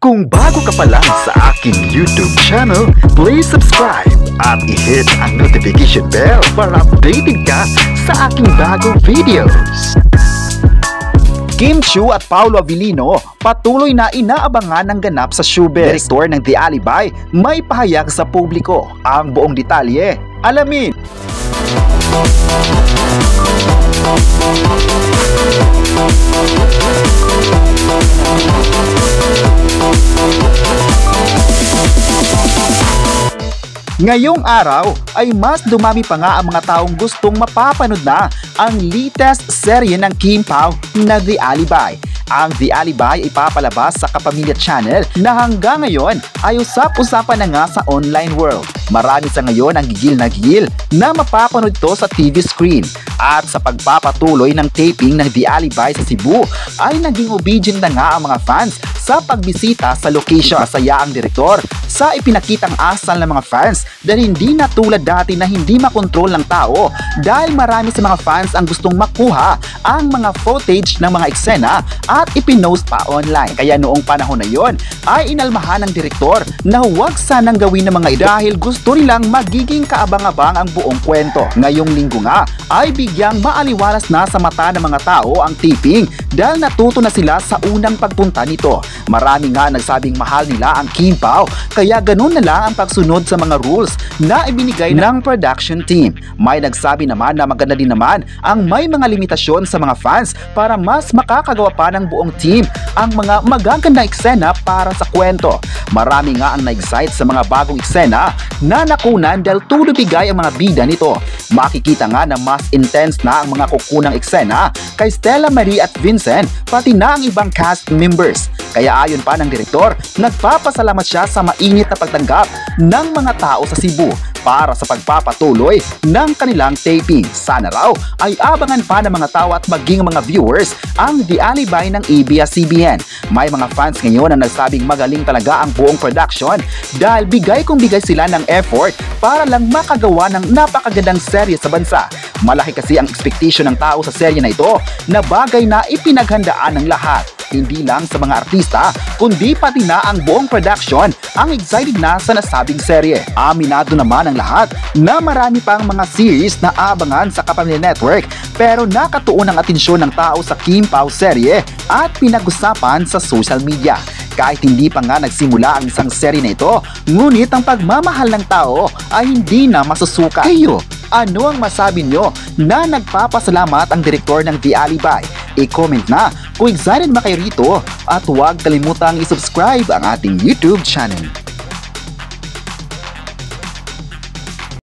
Kung bago ka pa lang sa aking YouTube channel, please subscribe at i-hit ang notification bell para updated ka sa aking bagong videos. Kim Chiu at Paolo Avellino patuloy na inaabangan ng ganap sa showbiz. Direktor ng The Alibi may pahayag sa publiko. Ang buong detalye, alamin! Ngayong araw ay mas dumami pa nga ang mga taong gustong mapapanood na ang latest serye ng Kim Pao na The Alibi. Ang The Alibi ay papalabas sa Kapamilya Channel na hanggang ngayon ay usap-usapan na nga sa online world. Marami sa ngayon ang gigil na mapapanood ito sa TV screen. At sa pagpapatuloy ng taping ng The Alibi sa Cebu ay naging obedient na nga ang mga fans sa pagbisita sa location. Masaya ang direktor sa ipinakitang asal ng mga fans dahil hindi na tulad dati na hindi makontrol ng tao dahil marami sa mga fans ang gustong makuha ang mga footage ng mga eksena at ipinost pa online. Kaya noong panahon na yon ay inalmahan ng direktor na huwag sanang gawin ng mga ito dahil gusto nilang magiging kaabang-abang ang buong kwento. Ngayong linggo nga ay bigyang maaliwalas na sa mata ng mga tao ang taping dahil natuto na sila sa unang pagpunta nito. Marami nga nagsabing mahal nila ang Kim Pao kaya ganun na lang ang pagsunod sa mga rules na ibinigay ng production team. May nagsabi naman na maganda din naman ang may mga limitasyon sa mga fans para mas makakagawa pa ng buong team ang mga magagandang eksena para sa kwento. Marami nga ang na-excite sa mga bagong eksena na nakunan dahil tuloy bigay ang mga bida nito. Makikita nga na mas intense na ang mga kukunang eksena kay Stella Marie at Vincent pati na ang ibang cast members. Kaya ayon pa ng direktor, nagpapasalamat siya sa mainit na pagtanggap ng mga tao sa Cebu para sa pagpapatuloy ng kanilang taping. Sana raw ay abangan pa ng mga tao at maging mga viewers ang The Alibi ng ABS-CBN. May mga fans ngayon na nagsabing magaling talaga ang buong production dahil bigay kung bigay sila ng effort para lang makagawa ng napakagandang serye sa bansa. Malaki kasi ang expectation ng tao sa serye na ito na bagay na ipinaghandaan ng lahat. Hindi lang sa mga artista, kundi pati na ang buong production ang excited na sa nasabing serye. Aminado naman ang lahat na marami pang mga series na abangan sa Kapamilya Network pero nakatuon ang atensyon ng tao sa Kim Pao serye at pinag-usapan sa social media. Kahit hindi pa nga nagsimula ang isang serye na ito, ngunit ang pagmamahal ng tao ay hindi na masusuka. Kayo, ano ang masabi nyo na nagpapasalamat ang direktor ng The Alibi? I-comment na kung excited ba kayo rito at huwag kalimutang i-subscribe ang ating YouTube channel.